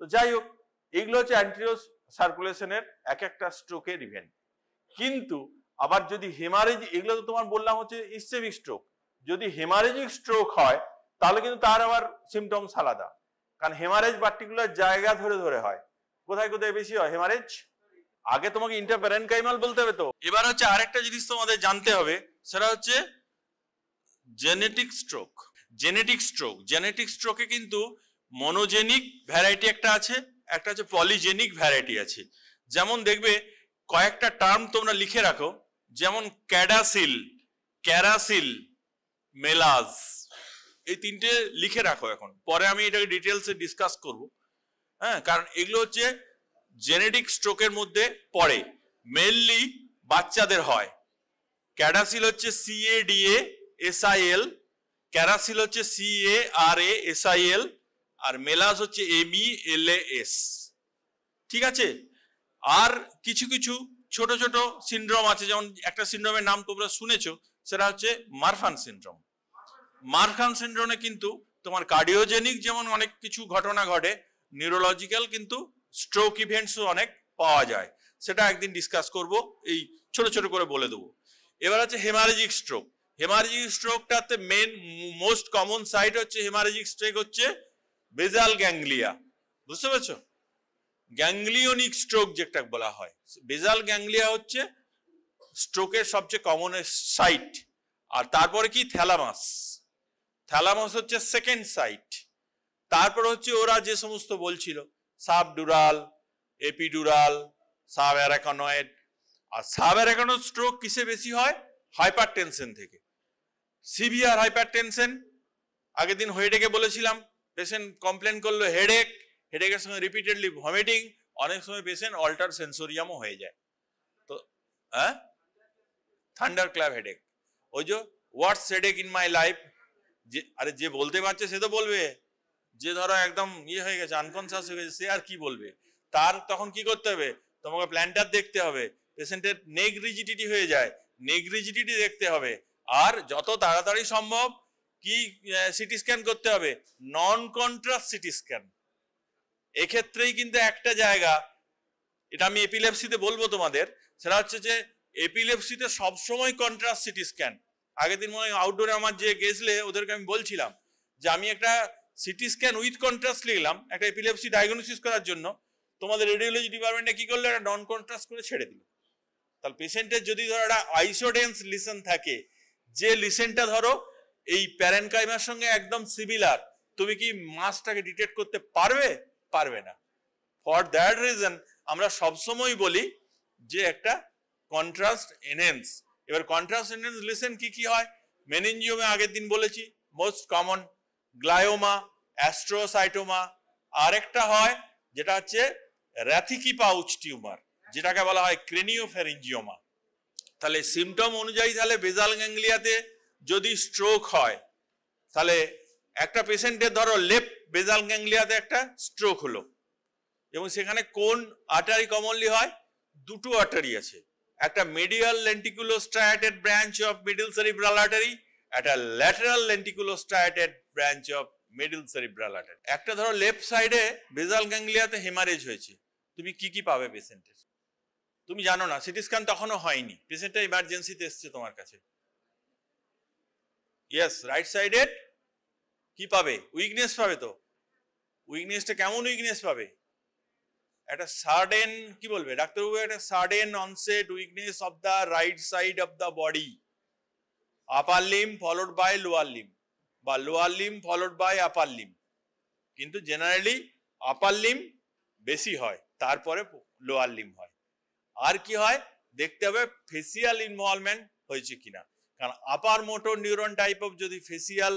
তো যাই হোক, এগুলো হচ্ছে অ্যান্টেরিয়র সার্কুলেশনের এক একটা স্ট্রোকের ইভেন্ট। কিন্তু আবার যদি হেমারেজ, এগুলো তো তোমার বললাম হচ্ছে ইসচেমিক স্ট্রোক, যদি হেমারেজিক স্ট্রোক হয় তাহলে কিন্তু তার আবার সিমটমস আলাদা, কারণ হেমারেজ পার্টিকুলার জায়গা ধরে ধরে হয়। কোথায় কোথায় বেশি হয় হেমারেজ, আগে তোমাকে ইন্টারপ্যারেনকাইমাল বলতে হবে। তো এবার হচ্ছে আরেকটা জিনিস তোমাদের জানতে হবে, সেটা হচ্ছে জেনেটিক স্ট্রোক। জেনেটিক স্ট্রোকে কিন্তু মনোজেনিক ভ্যারাইটি একটা আছে, একটা হচ্ছে পলিজেনিক ভ্যারাইটি আছে। যেমন দেখবে কয়েকটা টার্ম তোমরা লিখে রাখো, যেমন ক্যাডাসিল, ক্যারাসিল, মেলাজ, এই তিনটে লিখে রাখো এখন, পরে আমি এটাকে ডিটেলসে ডিসকাস করব। হ্যাঁ, কারণ এগুলো হচ্ছে জেনেটিক স্ট্রোকের মধ্যে পড়ে, মেইনলি বাচ্চাদের হয়। ক্যাডাসিল হচ্ছে CADASIL, ক্যারাসিল হচ্ছে CARASIL, আর মেলাজ হচ্ছে MELAS। ঠিক আছে, আর কিছু কিছু ছোট ছোট সিনড্রোম আছে, যেমন একটা সিনড্রোমের নাম তোমরা শুনেছো, সেটা হচ্ছে মারফান সিনড্রোম। মারফান সিনড্রোমে কিন্তু তোমার কার্ডিওজেনিক যেমন অনেক কিছু ঘটনা ঘটে, নিউরোলজিক্যাল কিন্তু স্ট্রোক ইভেন্টসও অনেক পাওয়া যায়, সেটা একদিন ডিসকাস করব, এই ছোট ছোট করে বলে দেবো। এবার হচ্ছে হেমারেজিক স্ট্রোক। হেমারেজিক স্ট্রোকটাতে মেন মোস্ট কমন সাইট হচ্ছে হেমারেজিক স্ট্রোক হচ্ছে বেজাল গ্যাংলিয়া, বুঝতে পেরেছো? গ্যাংলিওনিক স্ট্রোক যেটা বলা হয়, বেজাল গ্যাংলিয়া হচ্ছে স্ট্রোকের সবচেয়ে কমন সাইট। আর তারপরে কি থ্যালামাস, থ্যালামাস হচ্ছে সেকেন্ড সাইট। তারপর হচ্ছে ওরা যে সমস্ত বলছিল সাবডুরাল, এপিডুরাল, সাবঅ্যারাকানয়েড। আর সাবঅ্যারাকানয়েড স্ট্রোক কিসে বেশি হয়, হাইপারটেনশন থেকে। সিভিয়ার হাইপারটেনশন, আগের দিন হেডেকে বলেছিলাম, পেশেন্ট কমপ্লেন করলো হেডেক, হেডেকের সঙ্গে রিপিটেডলি ভমিটিং, অনেক সময় পেশেন্ট অল্টার সেন্সোরিয়ামও হয়ে যায়। তো হ্যাঁ, থান্ডার ক্ল্যাপ হেডেক, ওই যে হোয়াটস হেডেক ইন মাই লাইফ, যে আরে যে বলতে পারছে সে তো বলবে, যে ধরো একদম ইয়ে হয়ে গেছে, আনকনসিয়াস হয়ে গেছে, সে আর কি বলবে? তার তখন কি করতে হবে, তোমাকে প্ল্যান্টার দেখতে হবে, পেশেন্টের নেক রিজিডিটি হয়ে যায়, নেক রিজিডিটি দেখতে হবে, আর যত তাড়াতাড়ি সম্ভব কি সিটি স্ক্যান করতে হবে, নন কন্ট্রাস্ট সিটি স্ক্যান। এক্ষেত্রেই কিন্তু একটা জায়গা, এটা আমি এপিলেপসিতে বলবো তোমাদের, সেটা হচ্ছে যে এপিলেপসিতে সবসময় কন্ট্রাস্ট সিটি স্ক্যান। আগের দিন মনে হয় আউটডোরে আমার যে গেছলে ওদেরকে আমি বলছিলাম যে আমি একটা সিটি স্ক্যান উইথ কন্ট্রাস্ট লিখলাম একটা এপিলেপসি ডায়াগনোসিস করার জন্য, তোমাদের রেডিওলজি ডিপার্টমেন্টে কি করলো, একটা নন কন্ট্রাস্ট করে ছেড়ে দিল। তাহলে পেশেন্টের যদি ধরো একটা আইসোডেন্স লিসেন থাকে, যে লিসেনটা ধরো এই প্যারেনকাইমার সঙ্গে একদম সিমিলার, তুমি কি মাসটাকে ডিটেক্ট করতে পারবে? পারবে না। ফর দ্যাট রিজন আমরা সবসময় বলি যে একটা কন্ট্রাস্ট এনহেন্স। এবার কন্ট্রাস্ট এনহেন্স লিসেন কি কি হয়, মেনিনজিওমে আগের দিন বলেছি মোস্ট কমন, গ্লায়োমা, অ্যাস্ট্রোসাইটোমা, আরেকটা হয় যেটা হচ্ছে র্যাথিকি পাউচ টিউমার, যেটাকে বলা হয় ক্রেনিওফ্যারিঞ্জিওমা। তাহলে সিমটম অনুযায়ী তাহলে বেজাল গ্যাংলিয়াতে যদি স্ট্রোক হয়, তাহলে একটা পেশেন্টের ধরো লেফট বেজাল গ্যাংলিয়াতে একটা স্ট্রোক হলো, এবং সেখানে কোন আর্টারি কমনলি হয়, দুটো আর্টারি আছে, একটা medial lenticulostriate branch of middle cerebral artery, একটা lateral lenticulostriate branch of middle cerebral artery. একটা ধরো লেফট সাইডে বেজাল গ্যাংলিয়াতে হেমারেজ হয়েছে, তুমি কি কি পাবে পেশেন্টের? তুমি জানো না, সিটি স্ক্যান তখনও হয়নি, পেশেন্টটা ইমার্জেন্সিতে এসছে তোমার কাছে। ইয়েস, রাইট সাইডে কি পাবে? উইকনেস পাবে। তো উইকনেসটা কেমন উইকনেস পাবে? একটা সাডেন, কি বলবে ডাক্তারবাবু, একটা sudden onset weakness of the right side of the body, upper limb followed by lower limb, বা lower limb followed by upper limb, কিন্তু জেনারেলি আপার লিম বেশি হয়, তারপরে লোয়ার লিম হয়। আর কি হয় দেখতে হবে ফেসিয়াল ইনভলভমেন্ট হয়েছে কিনা, কারণ upper motor neuron type of যদি ফেসিয়াল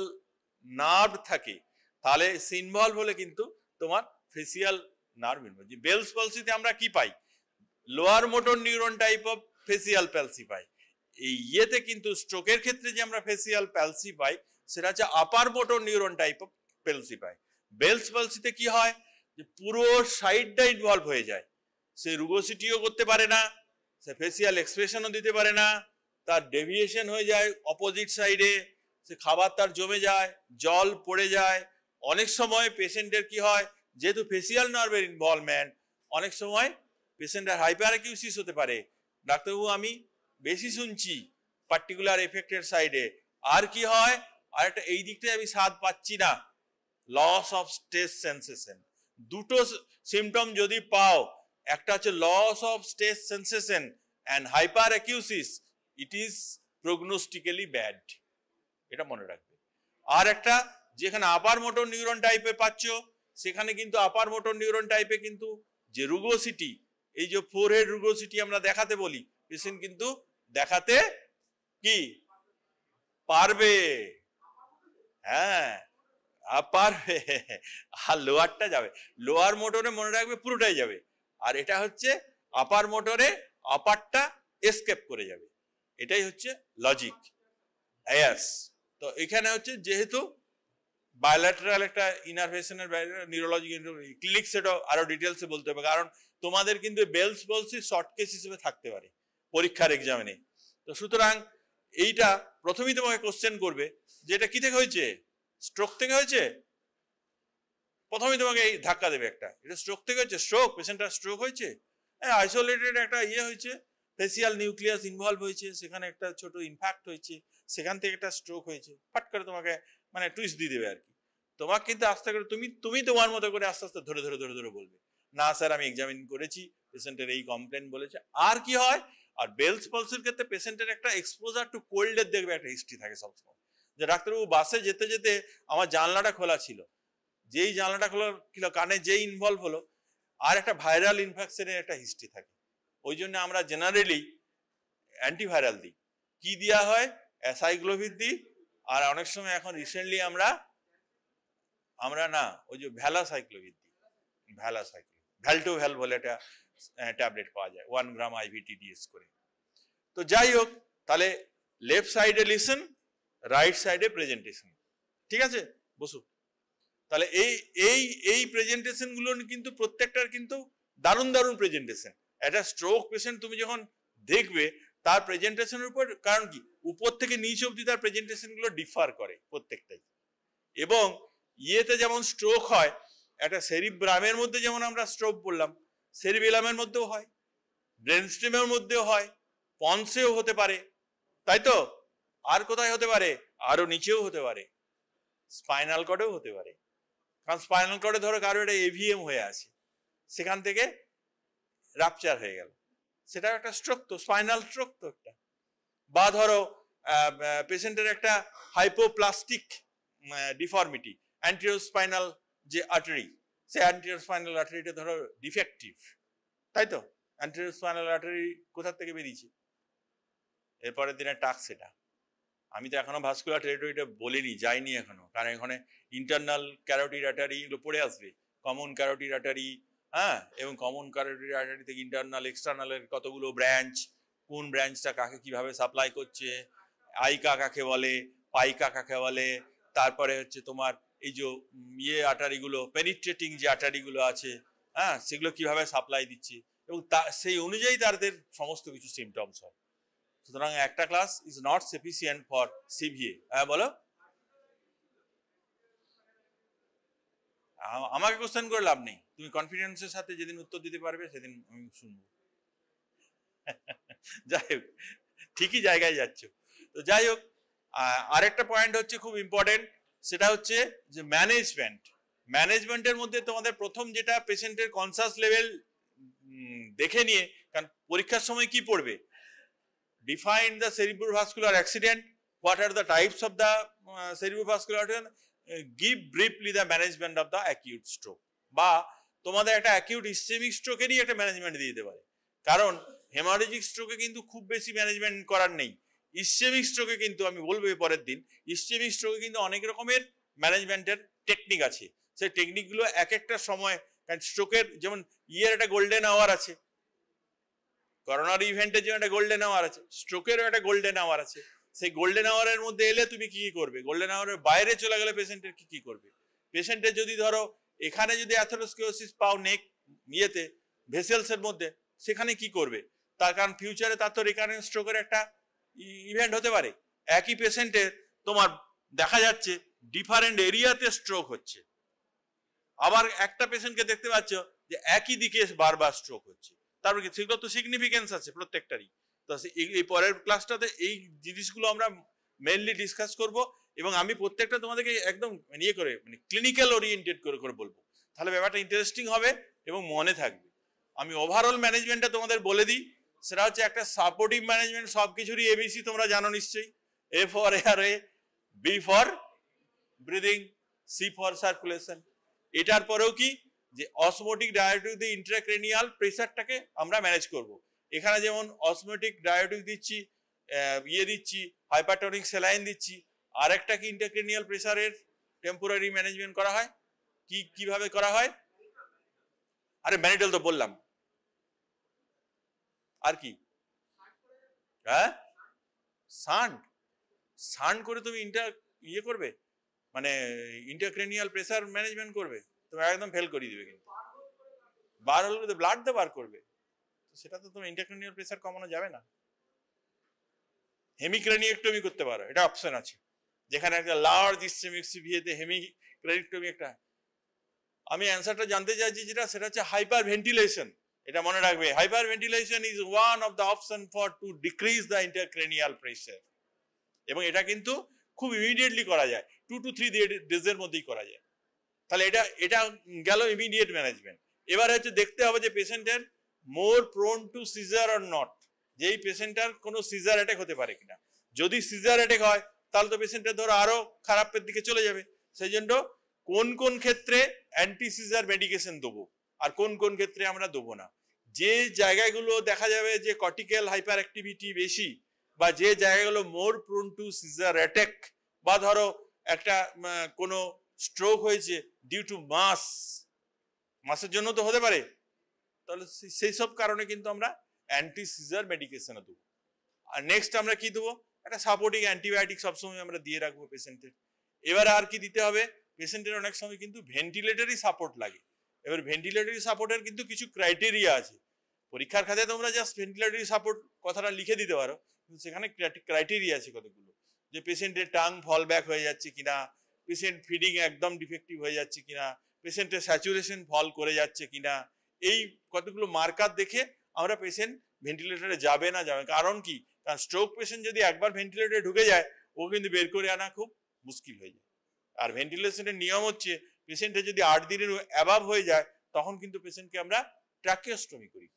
নার্ভ থাকে, তাহলে সে ইনভলভ হলে কিন্তু তোমার ফেসিয়াল নার্ভ ইনভলভ। বেলস পলসিতে আমরা কি পাই? Lower motor neuron type of facial palsy পাই। এই ইয়েতে কিন্তু স্ট্রোকের ক্ষেত্রে যে আমরা ফেসিয়াল প্যালসি পাই, সেটা হচ্ছে upper motor neuron type of palsy পাই। বেলস পলসিতে কি হয়, যে পুরো সাইডটা ইনভলভ হয়ে যায়, সে রুগোসিটিও করতে পারে না, সে ফেসিয়াল এক্সপ্রেশনও দিতে পারে না, তার ডেভিয়েশন হয়ে যায় অপোজিট সাইডে, সে খাবার তার জমে যায়, জল পড়ে যায়। অনেক সময় পেশেন্টের কি হয়, যেহেতু ফেসিয়াল নার্ভের ইনভলভমেন্ট, অনেক সময় পেশেন্টের হাইপার অ্যাকিউসিস হতে পারে। ডাক্তারবাবু আমি বেশি শুনছি পার্টিকুলার এফেক্টেড সাইডে। আর কি হয়, আর একটা এই দিকটায় আমি স্বাদ পাচ্ছি না, লস অফ টেস্ট সেন্সেশন। দুটো সিমটম যদি পাও, একটা হচ্ছে loss of taste sensation and hyperacusis, it is prognostically bad, এটা মনে রাখবে। আর একটা যেখানে আপার মোটর নিউরন টাইপে পাচ্ছ, সেখানে কিন্তু আপার মোটর নিউরন টাইপে কিন্তু যে রুগোসিটি, এই যে ফোরহেড রুগোসিটি আমরা দেখাতে বলি, পেশেন্ট কিন্তু দেখাতে কি পারবে, হ্যাঁ পারবে। আর লোয়ারটা যাবে, লোয়ার মোটরে মনে রাখবে পুরোটাই যাবে, আর এটা হচ্ছে আপার মোটরে আপারটা এসকেপ করে যাবে, এটাই হচ্ছে লজিক। ইয়াস, তো এখানে হচ্ছে যেহেতু বায়োল্যাটারাল একটা ইনারভেশনের নিউরোলজি ক্লিনিক, সেটা আরো ডিটেলসে বলতে হবে, কারণ তোমাদের কিন্তু বেলস পলসি শর্ট কেস হিসেবে থাকতে পারে পরীক্ষার এক্সামিনে। তো সুতরাং এইটা প্রথমেই তোমাকে কোশ্চেন করবে যে এটা কি থেকে হয়েছে, স্ট্রোক থেকে হয়েছে, প্রথমেই তোমাকে এই ধাক্কা দেবে একটা, এটা স্ট্রোক থেকে হয়েছে, স্ট্রোক, পেশেন্টটা স্ট্রোক হয়েছে, হ্যাঁ আইসোলেটেড একটা ইয়ে হয়েছে, ফেসিয়াল নিউক্লিয়াস ইনভলভ হয়েছে, সেখানে একটা ছোট ইনফ্যাক্ট হয়েছে, সেখান থেকে একটা স্ট্রোক হয়েছে, ফাট করে তোমাকে মানে টুইস্ট দিয়ে দেবে আর কি। তোমাকে কিন্তু আস্তে করে তুমি তোমার মতো করে আস্তে আস্তে ধরে ধরে ধরে ধরে বলবে, না স্যার আমি এক্সামিন করেছি, পেশেন্টের এই কমপ্লেন বলেছে। আর কি হয়, আর বেলস পলসির ক্ষেত্রে পেশেন্টের একটা এক্সপোজার টু কোল্ডের দেখবে একটা হিস্ট্রি থাকে সবসময়, যে ডাক্তারবাবু বাসে যেতে যেতে আমার জানলাটা খোলা ছিল, যেই জানলাটা খোলা ছিল কানে যেই ইনভলভ হলো, আর একটা ভাইরাল ইনফেকশনের একটা হিস্ট্রি থাকে। ওই জন্য আমরা জেনারেলি অ্যান্টিভাইরাল দিই। কি দেওয়া হয়, অ্যাসাইক্লোভির দিই, আর অনেক সময় এখন রিসেন্টলি আমরা না ওই যে ভ্যালাসাইক্লোভির দিই, ভ্যালটোভ্যাল বলে একটা ট্যাবলেট পাওয়া যায় 1 গ্রাম IVTDS করে। তো যাই হোক, তাহলে লেফট সাইডে লিসেন, রাইট সাইডে প্রেজেন্টেশন, ঠিক আছে, বসু। তাহলে এই প্রেজেন্টেশন গুলো কিন্তু প্রত্যেকটার কিন্তু দারুণ দারুণ প্রেজেন্টেশন। একটা স্ট্রোক পেশেন্ট তুমি যখন দেখবে তার প্রেজেন্টেশনের উপর, কারণ কি উপর থেকে নিচ অব্দি তার প্রেজেন্টেশন গুলো ডিফার করে প্রত্যেকটাই। এবং ইয়েতে যেমন স্ট্রোক হয়, একটা সেরিব্রামের মধ্যে যেমন আমরা স্ট্রোক বললাম, সেরিবেলামের মধ্যেও হয়, ব্রেন স্টেমের মধ্যেও হয়, পন্সেও হতে পারে, তাই তো? আর কোথায় হতে পারে, আরো নিচেও হতে পারে, স্পাইনাল কর্ডেও হতে পারে। কারণ স্পাইনাল কর্ডে ধরো কারো এটা এভিএম হয়ে আছে, সেখান থেকে রাপচার হয়ে গেল, সেটা একটা স্ট্রোক, তো স্পাইনাল স্ট্রোক তো একটা। বা ধরো পেশেন্টের একটা হাইপোপ্লাস্টিক ডিফর্মিটি, অ্যান্টিরিয়র স্পাইনাল যে আর্টারি, সে অ্যান্টিরিয়র স্পাইনাল আর্টারিটা ধরো ডিফেক্টিভ, তাই তো? অ্যান্টিরিয়র স্পাইনাল আর্টারি কোথা থেকে বেরিয়েছে? এরপরের দিনে টাক সেটা। আমি তো এখনো ভাস্কুলার টেরিটরিটা বলিনি, যাইনি এখনো, কারণ এখানে ইন্টারনাল ক্যারোটিড আর্টারি এগুলো পড়ে আসবে, কমন ক্যারোটিড আর্টারি, হ্যাঁ, এবং কমন ক্যারোটিড আর্টারি থেকে ইন্টারনাল এক্সটার্নালের কতগুলো ব্রাঞ্চ, কোন ব্রাঞ্চটা কাকে কিভাবে সাপ্লাই করছে, আইকা কাকে বলে, পাইকা কাকে বলে, তারপরে হচ্ছে তোমার এই যে আর্টারিগুলো, পেনিট্রেটিং যে আর্টারিগুলো আছে, হ্যাঁ, সেগুলো কিভাবে সাপ্লাই দিচ্ছে, এবং সেই অনুযায়ী তাদের সমস্ত কিছু সিমটমস হয়। সুতরাং একটা class is not sufficient for CVA. হ্যাঁ বলো, আমাকে কোশ্চেন করে লাভ নেই, তুমি কনফিডেন্সের সাথে যেদিন উত্তর দিতে পারবে সেদিন আমি শুনবো। যাই হোক, ঠিকই জায়গায় যাচ্ছ। তো যাই হোক, আরেকটা পয়েন্ট হচ্ছে খুব ইম্পর্টেন্ট, সেটা হচ্ছে যে ম্যানেজমেন্টের মধ্যে তোমাদের প্রথম যেটা পেশেন্টের কনসাস লেভেল দেখে নিয়ে, কারণ পরীক্ষার সময় কি পড়বে, define the cerebrovascular accident, what are the types of the cerebrovascular accident, give briefly the management of the acute stroke, বা তোমাদের একটা অ্যাকিউট ইসচেমিক স্ট্রোকেরই একটা ম্যানেজমেন্ট দিয়ে দিতে পারে, কারণ হেমারেজিক স্ট্রোকে কিন্তু খুব বেশি ম্যানেজমেন্ট করার নেই। ইসচেমিক স্ট্রোকে কিন্তু আমি বলবো পরের দিন, ইসচেমিক স্ট্রোকে কিন্তু অনেক রকমের ম্যানেজমেন্টের টেকনিক আছে, সেই টেকনিকগুলো এক একটা সময়, কারণ স্ট্রোকের যেমন একটা গোল্ডেন আওয়ার আছে, করোনারি ইভেন্টের জন্য একটা গোল্ডেন আওয়ার আছে, স্ট্রোকেরও একটা গোল্ডেন আওয়ার আছে। সেই গোল্ডেন আওয়ারের মধ্যে এলে তুমি কি করবে, গোল্ডেন আওয়ারের বাইরে চলে গেলে পেশেন্টের কি করবে, পেশেন্টের যদি ধরো এখানে যদি অ্যাথেরোস্ক্লেরোসিস পাও নেক ভেসেলস এর মধ্যে, সেখানে কি করবে, তার কারণ ফিউচারে তার তো রিকারেন্ট স্ট্রোকের একটা ইভেন্ট হতে পারে। একই পেশেন্টের তোমার দেখা যাচ্ছে ডিফারেন্ট এরিয়াতে স্ট্রোক হচ্ছে, আবার একটা পেশেন্টকে দেখতে পাচ্ছ যে একই দিকে বারবার স্ট্রোক হচ্ছে, তারপর কি সেগুলো তো সিগনিফিকেন্স আছে প্রত্যেকটারই। তো এই পরের ক্লাসটাতে এই জিনিসগুলো আমরা মেইনলি ডিসকাস করব, এবং আমি প্রত্যেকটা তোমাদেরকে একদম ইয়ে করে মানে ক্লিনিক্যাল ওরিয়েন্টেড করে করে বলবো, তাহলে ব্যাপারটা ইন্টারেস্টিং হবে এবং মনে থাকবে। আমি ওভারঅল ম্যানেজমেন্টটা তোমাদের বলে দিই, সেটা হচ্ছে একটা সাপোর্টিভ ম্যানেজমেন্ট, সবকিছুরই এবিসি তোমরা জানো নিশ্চয়ই, A for airway, B for breathing, C for circulation. এটার পরেও কি যে অসমোটিক ডায়াবেটিক দিয়ে ইন্ট্রাক্রেনিয়াল প্রেসারটাকে আমরা ম্যানেজ করব। এখানে যেমন অসমোটিক ডায়াবেটিক দিচ্ছি, দিচ্ছি হাইপারটনিক স্যালাইন দিচ্ছি, আর একটা কি ইন্ট্রাক্রেনিয়াল প্রেসারের টেম্পোরারি ম্যানেজমেন্ট করা হয়, কিভাবে করা হয়, আরে ম্যানিটল তো বললাম, আর কি, হ্যাঁ সান্ড করে তুমি করবে, মানে ইন্ট্রাক্রেনিয়াল প্রেসার ম্যানেজমেন্ট করবে, তুমি একদম ফেল করিয়ে দিবে, কিন্তু বার হলে ব্লাড তো বার করবে, সেটা তো তোমার ইন্ট্রাক্রেনিয়াল প্রেসার কমানো যাবে না। হেমিক্রেনিয়েক্টমি করতে পারো, এটা অপশন আছে, যেখানে একটা লার্জ ইসচেমিক সিভিএতে হেমিক্রেনিয়েক্টমি একটা। আমি অ্যান্সারটা জানতে চাইছি যেটা, সেটা হচ্ছে হাইপার ভেন্টিলেশন। এটা মনে রাখবে, hyper ventilation is one of the option for two decrease the intracranial pressure, এবং এটা কিন্তু খুব ইমিডিয়েটলি করা যায়, 2 to 3 ডেজের মধ্যেই করা যায়। তাহলে এটা গেল ইমিডিয়েট ম্যানেজমেন্ট। এবার হচ্ছে দেখতে হবে যে পেশেন্টের more prone to seizure or not, যেই পেশেন্টার কোনো সিজার অ্যাটাক হতে পারে কিনা। যদি সিজার অ্যাটাক হয় তাহলে তো পেশেন্টের ধরো আরো খারাপের দিকে চলে যাবে, সেই জন্য কোন কোন ক্ষেত্রে অ্যান্টি সিজার মেডিকেশন দেবো আর কোন কোন ক্ষেত্রে আমরা দেবো না। যে জায়গাগুলো দেখা যাবে যে কর্টিক্যাল হাইপার অ্যাক্টিভিটি বেশি, বা যে জায়গাগুলো মোর প্রোন টু সিজার অ্যাটাক, বা ধরো একটা কোনো স্ট্রোক হয়েছে ডিউ টু মাসের জন্য তো হতে পারে, তাহলে সেই সব কারণে কিন্তু আমরা অ্যান্টি সিজার মেডিকেশন দেবো। আর নেক্সট আমরা কি দেবো, একটা সাপোর্টিং অ্যান্টিবায়োটিক সবসময় আমরা দিয়ে রাখবো পেশেন্টের। এবার আর কি দিতে হবে, পেশেন্টের অনেক সময় কিন্তু ভেন্টিলেটরি সাপোর্ট লাগে। এবার ভেন্টিলেটরি সাপোর্টের কিন্তু কিছু ক্রাইটেরিয়া আছে, পরীক্ষার খাতায় তোমরা জাস্ট ভেন্টিলেটরি সাপোর্ট কথাটা লিখে দিতে পারো, কিন্তু সেখানে ক্রাইটেরিয়া আছে কতগুলো, যে পেশেন্টের টাং ফল ব্যাক হয়ে যাচ্ছে কিনা, পেশেন্ট ফিডিং একদম ডিফেক্টিভ হয়ে যাচ্ছে কিনা, পেশেন্টের স্যাচুরেশন ফল করে যাচ্ছে কিনা, এই কতগুলো মার্কার দেখে আমরা পেশেন্ট ভেন্টিলেটরে যাবে না যাবে। কারণ কি, কারণ স্ট্রোক পেশেন্ট যদি একবার ভেন্টিলেটরে ঢুকে যায়, ও কিন্তু বের করে আনা খুব মুশকিল হয়ে যায়। আর ভেন্টিলেশনের নিয়ম হচ্ছে পেশেন্টের যদি 8 দিনের অ্যাবাভ হয়ে যায় তখন কিন্তু পেশেন্টকে আমরা ট্রাকিওস্টমি করি,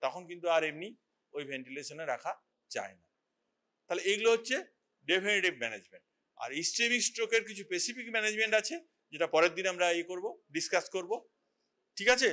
তখন কিন্তু আর এমনি ওই ভেন্টিলেশনে রাখা যায় না। তাহলে এইগুলো হচ্ছে ডেফিনেটিভ ম্যানেজমেন্ট। আর ইসচেমিক স্ট্রোকের কিছু স্পেসিফিক ম্যানেজমেন্ট আছে, যেটা পরের দিন আমরা ডিসকাস করব। ঠিক আছে?